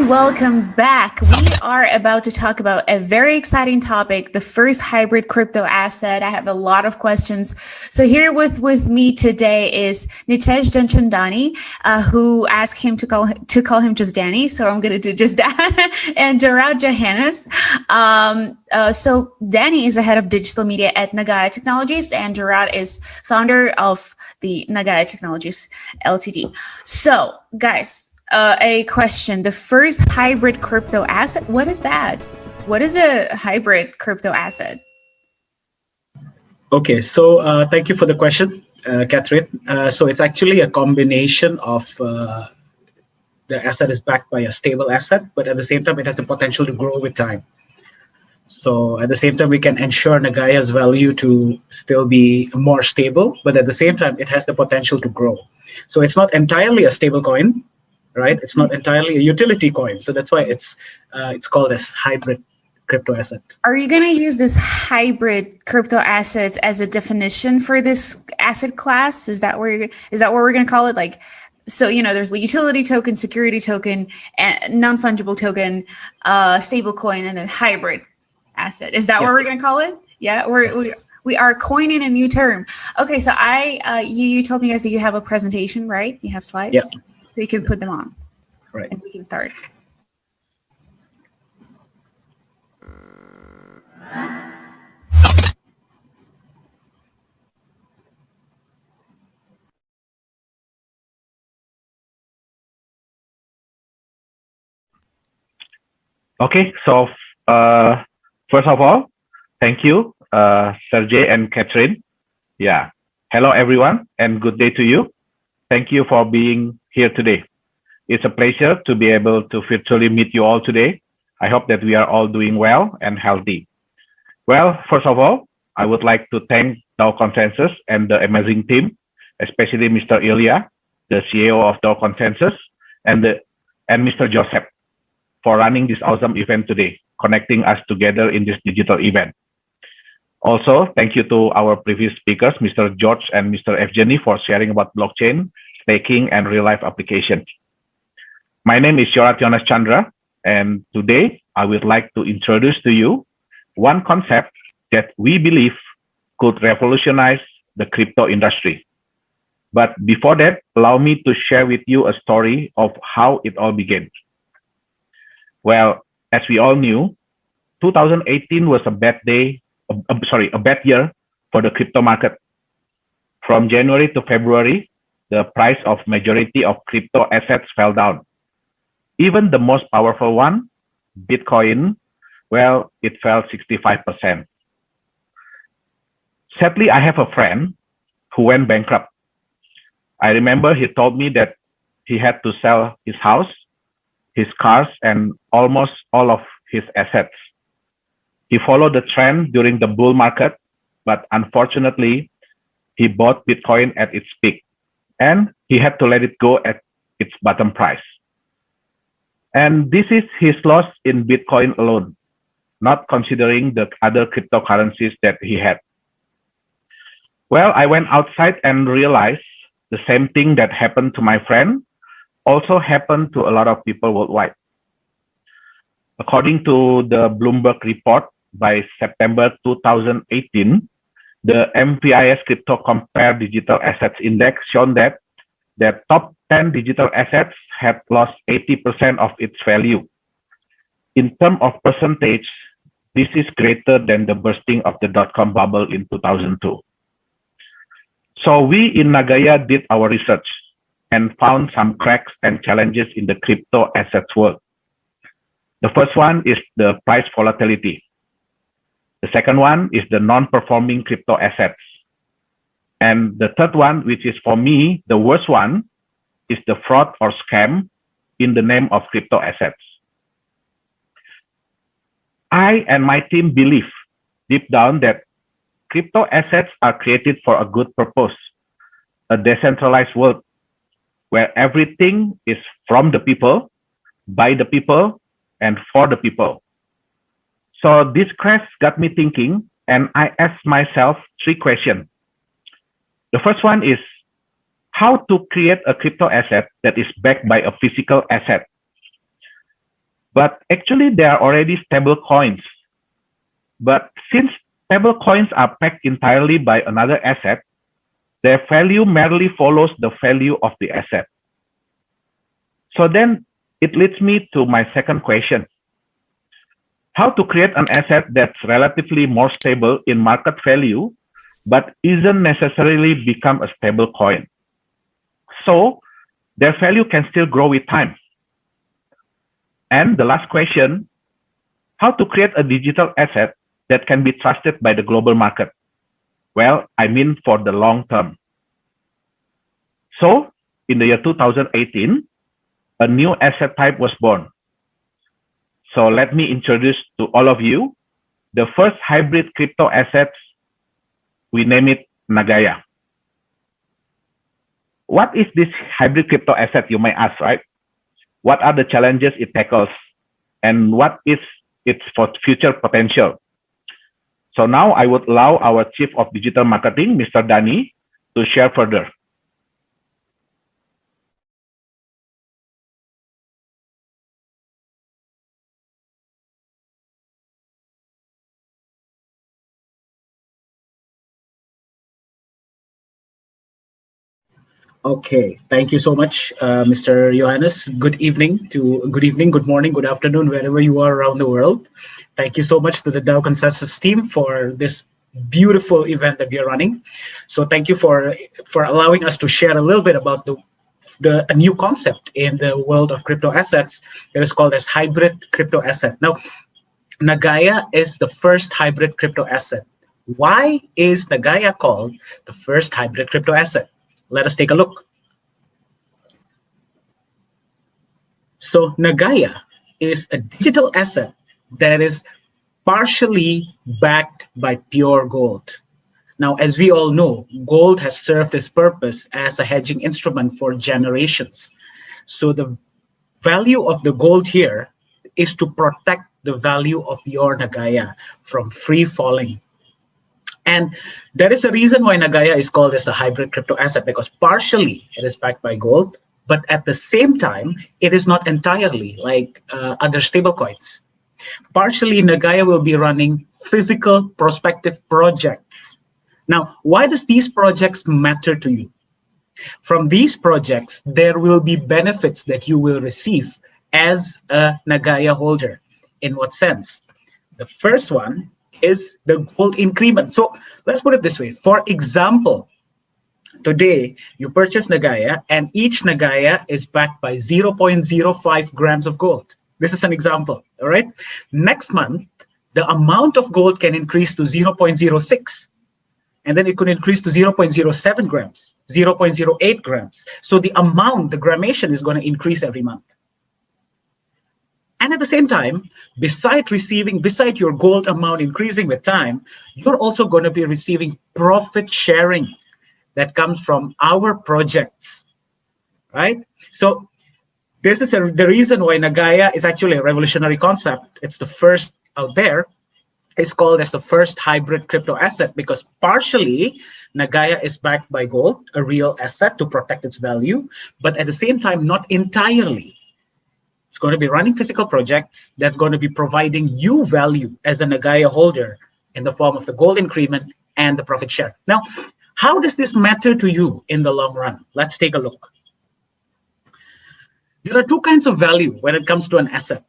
welcome back. We are about to talk about a very exciting topic, the first hybrid crypto asset. I have a lot of questions. So here with me today is Nitesh Danchandani, who asked him to call him just Danny. So I'm going to do just that. And Jarrad Johannes. So Danny is the head of digital media at Nagaya Technologies, and Jarrad is founder of the Nagaya Technologies Ltd. So guys, a question. The first hybrid crypto asset, what is that? What is a hybrid crypto asset? Okay, so thank you for the question, Catherine. So it's actually a combination of the asset is backed by a stable asset, but at the same time, it has the potential to grow with time. So at the same time, we can ensure Nagaya's value to still be more stable, but at the same time, it has the potential to grow. So it's not entirely a stable coin, right? It's not entirely a utility coin. So that's why it's called as hybrid crypto asset. Are you going to use this hybrid crypto assets as a definition for this asset class? Is that what we're going to call it? Like, so, there's the utility token, security token, and non-fungible token, stable coin, and then hybrid asset. Is that what we're going to call it? Yeah, we are coining a new term. Okay, so you told me guys that you have a presentation, right? You have slides? Yeah. So you can put them on. Right. And we can start. Okay, so first of all, thank you, Sergey and Catherine. Yeah, hello everyone, and good day to you. Thank you for being here today. It's a pleasure to be able to virtually meet you all today. I hope that we are all doing well and healthy. Well, first of all, I would like to thank DAO Consensus and the amazing team, especially Mr. Ilya, the CEO of DAO Consensus, and Mr. Joseph, for running this awesome event today, connecting us together in this digital event. Also, thank you to our previous speakers, Mr. George and Mr. Evgeny, for sharing about blockchain, staking, and real-life applications. My name is Jarrad Johannes Chandra, and today I would like to introduce to you one concept that we believe could revolutionize the crypto industry. But before that, allow me to share with you a story of how it all began. Well, as we all knew, 2018 was a bad year for the crypto market. From January to February, the price of majority of crypto assets fell down. Even the most powerful one, Bitcoin, well, it fell 65%. Sadly, I have a friend who went bankrupt. I remember he told me that he had to sell his house, his cars, and almost all of his assets. He followed the trend during the bull market, but unfortunately, he bought Bitcoin at its peak, and he had to let it go at its bottom price. And this is his loss in Bitcoin alone, not considering the other cryptocurrencies that he had. Well, I went outside and realized the same thing that happened to my friend also happened to a lot of people worldwide. According to the Bloomberg report, by September 2018, the MPIS Crypto Compare Digital Assets Index shown that the top 10 digital assets had lost 80% of its value. In terms of percentage, this is greater than the bursting of the dot-com bubble in 2002. So we in Nagaya did our research and found some cracks and challenges in the crypto assets world. The first one is the price volatility. The second one is the non-performing crypto assets. And the third one, which is for me, the worst one, is the fraud or scam in the name of crypto assets. I and my team believe deep down that crypto assets are created for a good purpose, a decentralized world where everything is from the people, by the people, and for the people. So this crash got me thinking, and I asked myself 3 questions. The first one is how to create a crypto asset that is backed by a physical asset. but actually they are already stable coins. But since stable coins are backed entirely by another asset, their value merely follows the value of the asset. So then it leads me to my second question. How to create an asset that's relatively more stable in market value, but isn't necessarily become a stable coin, so their value can still grow with time? And the last question, how to create a digital asset that can be trusted by the global market? Well, I mean for the long term. So in the year 2018, a new asset type was born. So let me introduce to all of you the first hybrid crypto assets. We name it Nagaya. What is this hybrid crypto asset, you may ask, right? What are the challenges it tackles? And what is its future potential? So now I would allow our Chief of Digital Marketing, Mr. Dani, to share further. Okay, thank you so much, Mr. Johannes. Good evening, good morning, good afternoon, wherever you are around the world. Thank you so much to the DAO Consensus team for this beautiful event that we are running. So thank you for allowing us to share a little bit about a new concept in the world of crypto assets that is called as hybrid crypto asset. Now, Nagaya is the first hybrid crypto asset. Why is Nagaya called the first hybrid crypto asset? Let us take a look. So Nagaya is a digital asset that is partially backed by pure gold. Now, as we all know, gold has served its purpose as a hedging instrument for generations. So the value of the gold here is to protect the value of your Nagaya from free falling. And there is a reason why Nagaya is called as a hybrid crypto asset, because partially it is backed by gold, but at the same time, it is not entirely like other stablecoins. Partially, Nagaya will be running physical prospective projects. Now, why does these projects matter to you? From these projects, there will be benefits that you will receive as a Nagaya holder. In what sense? The first one is the gold increment. So let's put it this way. For example, today you purchase Nagaya and each Nagaya is backed by 0.05 grams of gold. This is an example, all right? Next month, the amount of gold can increase to 0.06. And then it could increase to 0.07 grams, 0.08 grams. So the amount, the grammation is going to increase every month. And at the same time, beside your gold amount increasing with time, you're also going to be receiving profit sharing that comes from our projects, right? So this is the reason why Nagaya is actually a revolutionary concept. It's the first out there. It's called as the first hybrid crypto asset because partially Nagaya is backed by gold, a real asset to protect its value, but at the same time, not entirely. It's going to be running physical projects that's going to be providing you value as a Nagaya holder in the form of the gold increment and the profit share. Now, how does this matter to you in the long run? Let's take a look. There are two kinds of value when it comes to an asset.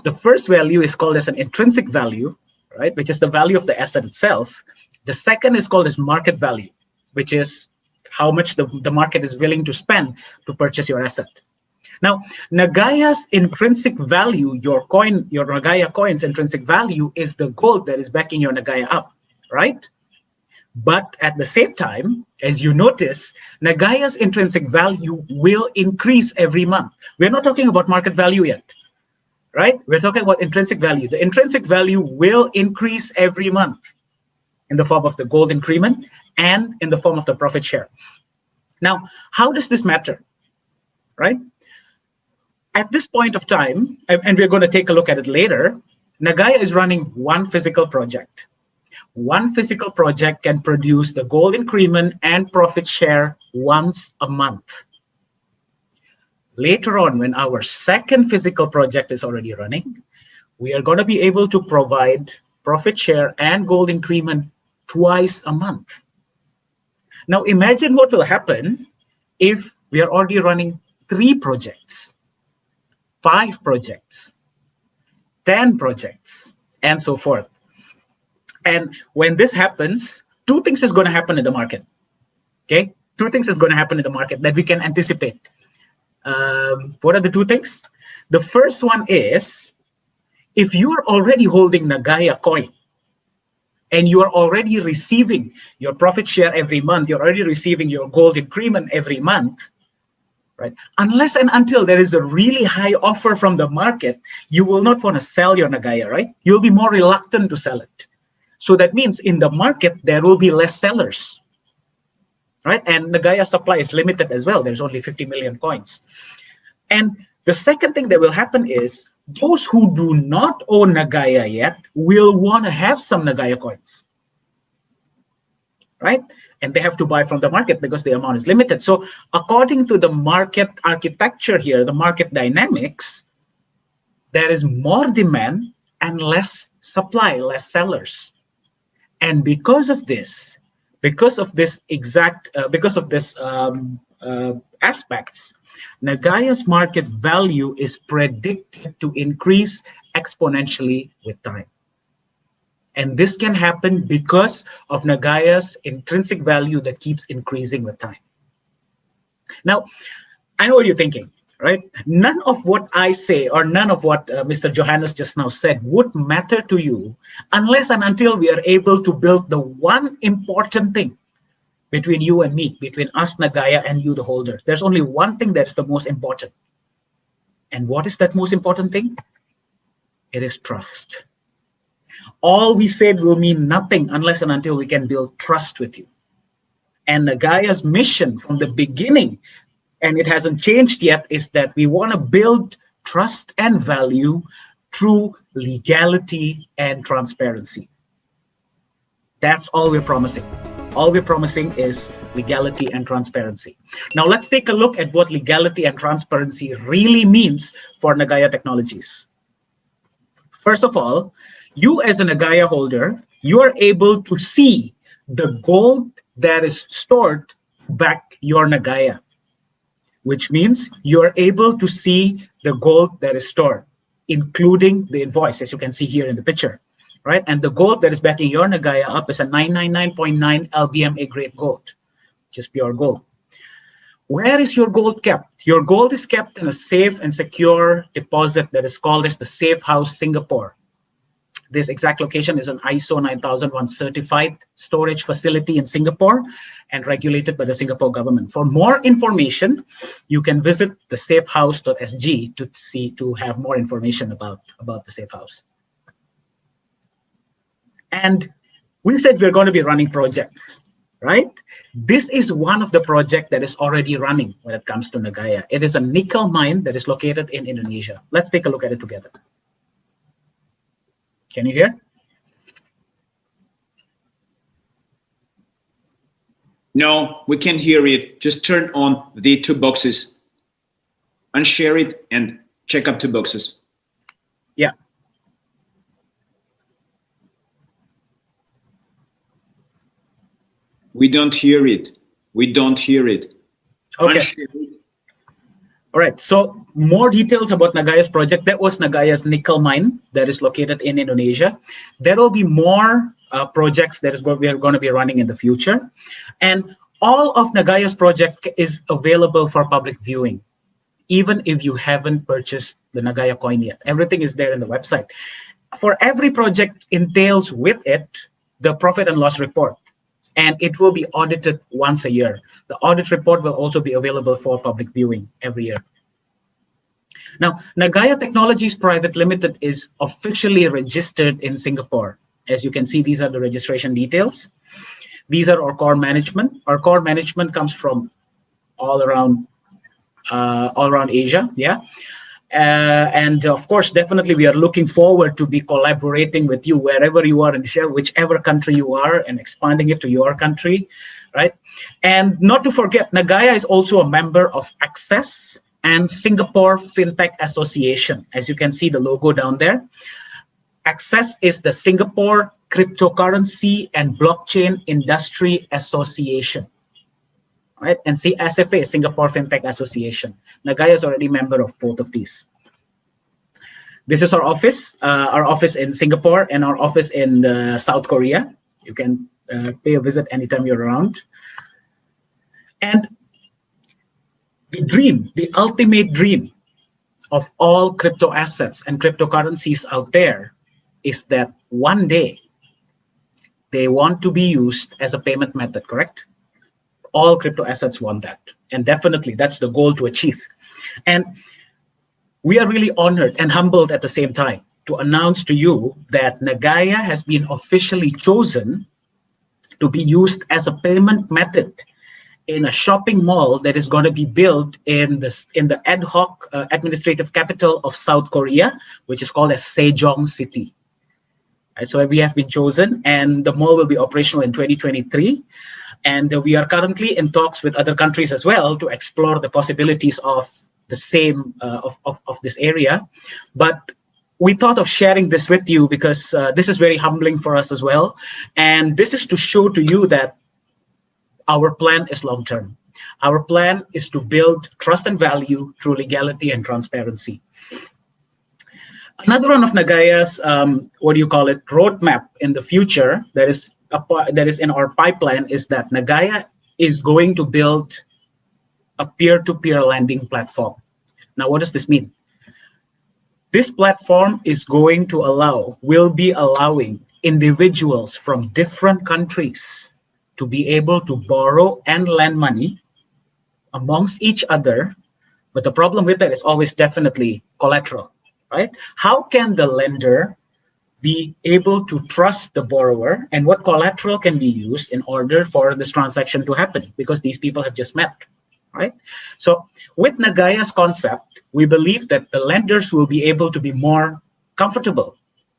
The first value is called as an intrinsic value, right, which is the value of the asset itself. The second is called as market value, which is how much the market is willing to spend to purchase your asset. Now, Nagaya's intrinsic value, your Nagaya coin's intrinsic value is the gold that is backing your Nagaya up, right? But at the same time, as you notice, Nagaya's intrinsic value will increase every month. We're not talking about market value yet, right? We're talking about intrinsic value. The intrinsic value will increase every month in the form of the gold increment and in the form of the profit share. Now, how does this matter, right? At this point of time, and we're going to take a look at it later, Nagaya is running one physical project. One physical project can produce the gold increment and profit share once a month. Later on, when our second physical project is already running, we are going to be able to provide profit share and gold increment twice a month. Now, imagine what will happen if we are already running 3 projects, 5 projects, 10 projects, and so forth. And when this happens, 2 things is going to happen in the market. Okay, 2 things is going to happen in the market that we can anticipate. What are the 2 things? The first one is, if you are already holding Nagaya coin and you are already receiving your profit share every month, you're already receiving your gold increment every month, right? Unless and until there is a really high offer from the market, you will not want to sell your Nagaya, right? You'll be more reluctant to sell it. So that means in the market, there will be less sellers, right? And Nagaya supply is limited as well. There's only 50 million coins. And the second thing that will happen is those who do not own Nagaya yet will want to have some Nagaya coins, right? And they have to buy from the market because the amount is limited. So according to the market architecture here, the market dynamics, there is more demand and less supply, less sellers. And because of this aspects, Nagaya's market value is predicted to increase exponentially with time. And this can happen because of Nagaya's intrinsic value that keeps increasing with time. Now, I know what you're thinking, right? None of what I say or none of what Mr. Johannes just now said would matter to you unless and until we are able to build the one important thing between you and me, between us, Nagaya, and you, the holder. There's only one thing that's the most important. And what is that most important thing? It is trust. All we said will mean nothing unless and until we can build trust with you. And Nagaya's mission from the beginning, and it hasn't changed yet, is that we want to build trust and value through legality and transparency. That's all we're promising. All we're promising is legality and transparency. Now let's take a look at what legality and transparency really means for Nagaya Technologies. First of all, you as a Nagaya holder, you are able to see the gold that is stored back your Nagaya, which means you're able to see the gold that is stored, including the invoice, as you can see here in the picture, right? And the gold that is backing your Nagaya up is a 999.9 LBMA grade gold, which is pure gold. Where is your gold kept? Your gold is kept in a safe and secure deposit that is called as the Safe House Singapore. This exact location is an ISO 9001 certified storage facility in Singapore and regulated by the Singapore government. For more information, you can visit the safehouse.sg to have more information about the Safe House. And we said we're going to be running projects, right? This is one of the projects that is already running when it comes to Nagaya. It is a nickel mine that is located in Indonesia. Let's take a look at it together. Can you hear? No, we can't hear it. Just turn on the 2 boxes, unshare it, and check up 2 boxes. Yeah. We don't hear it. We don't hear it. Okay. Unshare it. All right, so more details about Nagaya's project. That was Nagaya's nickel mine that is located in Indonesia. There will be more projects that we are going to be running in the future. And all of Nagaya's project is available for public viewing, even if you haven't purchased the Nagaya coin yet. Everything is there in the website. For every project entails with it the profit and loss report, and it will be audited once a year. The audit report will also be available for public viewing every year. Now, Nagaya Technologies Private Limited is officially registered in Singapore. As you can see, these are the registration details. These are our core management. Our core management comes from all around Asia, yeah. And of course, definitely we are looking forward to be collaborating with you wherever you are in whichever country you are, and expanding it to your country, right? And not to forget, Nagaya is also a member of Access, and Singapore FinTech Association. As you can see the logo down there. Access is the Singapore Cryptocurrency and Blockchain Industry Association. Right? And SFA, Singapore FinTech Association. Nagaya is already a member of both of these. This is our office in Singapore and our office in South Korea. You can pay a visit anytime you're around. And the dream, the ultimate dream of all crypto assets and cryptocurrencies out there is that one day they want to be used as a payment method, correct? All crypto assets want that. And definitely that's the goal to achieve. And we are really honored and humbled at the same time to announce to you that Nagaya has been officially chosen to be used as a payment method in a shopping mall that is going to be built in the ad hoc administrative capital of South Korea, which is called as Sejong City. Right, so we have been chosen, and the mall will be operational in 2023. And we are currently in talks with other countries as well to explore the possibilities of the same of this area. But we thought of sharing this with you because this is very humbling for us as well. And this is to show to you that our plan is long-term. Our plan is to build trust and value through legality and transparency. Another one of Nagaya's, roadmap in the future that is in our pipeline is that Nagaya is going to build a peer-to-peer lending platform. Now, what does this mean? This platform is going to will be allowing individuals from different countries to be able to borrow and lend money amongst each other. But the problem with that is always definitely collateral, right? How can the lender be able to trust the borrower, and what collateral can be used in order for this transaction to happen? Because these people have just met, right? So with Nagaya's concept, we believe that the lenders will be able to be more comfortable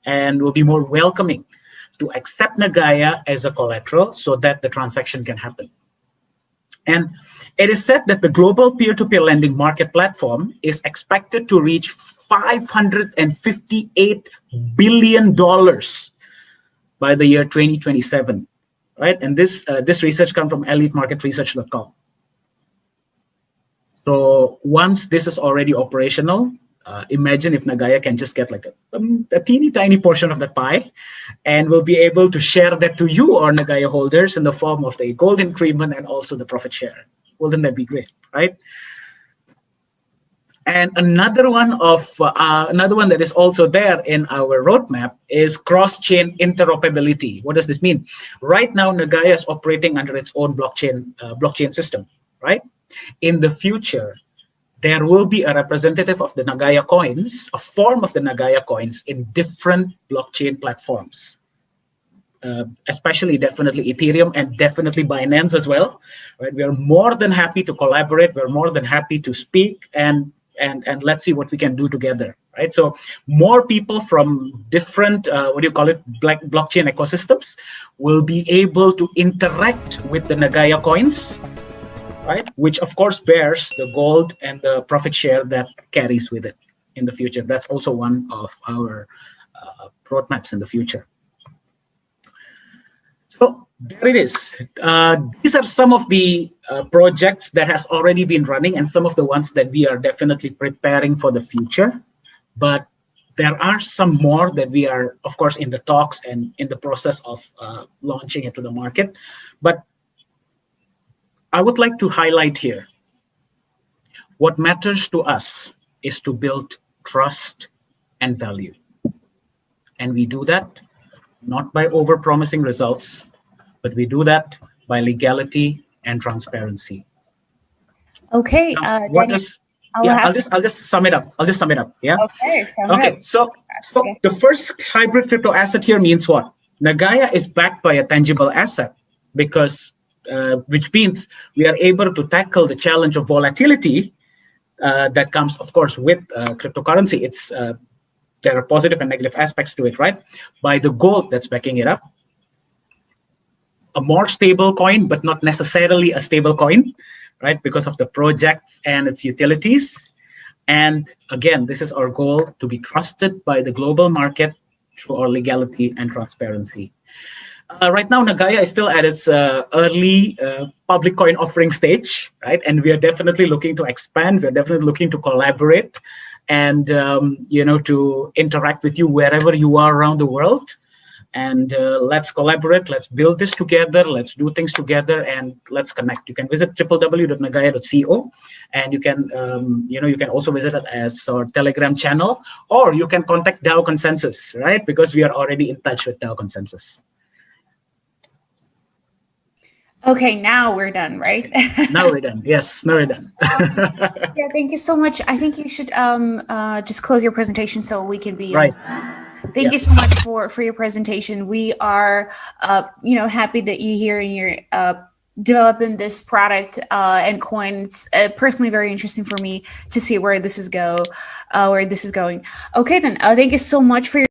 and will be more welcoming to accept Nagaya as a collateral so that the transaction can happen. And it is said that the global peer-to-peer lending market platform is expected to reach $558 billion by the year 2027, right? And this research comes from elitemarketresearch.com. So once this is already operational, imagine if Nagaya can just get like a teeny tiny portion of the pie, and we'll be able to share that to you, our Nagaya holders, in the form of the gold increment and also the profit share. Wouldn't that be great, right? And another one that is also there in our roadmap is cross-chain interoperability. What does this mean? Right now, Nagaya is operating under its own blockchain system, right? In the future, there will be a representative of the Nagaya coins, a form of the Nagaya coins in different blockchain platforms, especially definitely Ethereum and definitely Binance as well. Right? We are more than happy to collaborate. We're more than happy to speak and let's see what we can do together. Right? So more people from different, blockchain ecosystems will be able to interact with the Nagaya coins, right? Which of course bears the gold and the profit share that carries with it in the future. That's also one of our roadmaps in the future. So there it is. These are some of the projects that has already been running and some of the ones that we are definitely preparing for the future. But there are some more that we are, of course, in the talks and in the process of launching it to the market. But I would like to highlight here, what matters to us is to build trust and value. And we do that not by over-promising results, but we do that by legality and transparency. Okay, now, Daniel, I'll just sum it up. Yeah. Okay. So the first hybrid crypto asset here means what? Nagaya is backed by a tangible asset because which means we are able to tackle the challenge of volatility that comes, of course, with cryptocurrency. There are positive and negative aspects to it, right? By the gold that's backing it up, a more stable coin, but not necessarily a stable coin, right? Because of the project and its utilities. And again, this is our goal, to be trusted by the global market through our legality and transparency. Right now, Nagaya is still at its early public coin offering stage, right? And we are definitely looking to expand. We're definitely looking to collaborate and, to interact with you wherever you are around the world. And let's collaborate, let's build this together, let's do things together, and let's connect. You can visit www.nagaya.co, and you can, you can also visit it as our Telegram channel, or you can contact DAO Consensus, right? Because we are already in touch with DAO Consensus. Okay, now we're done, right? Now we're done. Yes, now we're done. Yeah, thank you so much. I think you should just close your presentation so we can be right. Thank you so much for your presentation. We are, happy that you're here and you're developing this product and coin. It's personally very interesting for me to see where this is going. Okay, then thank you so much for your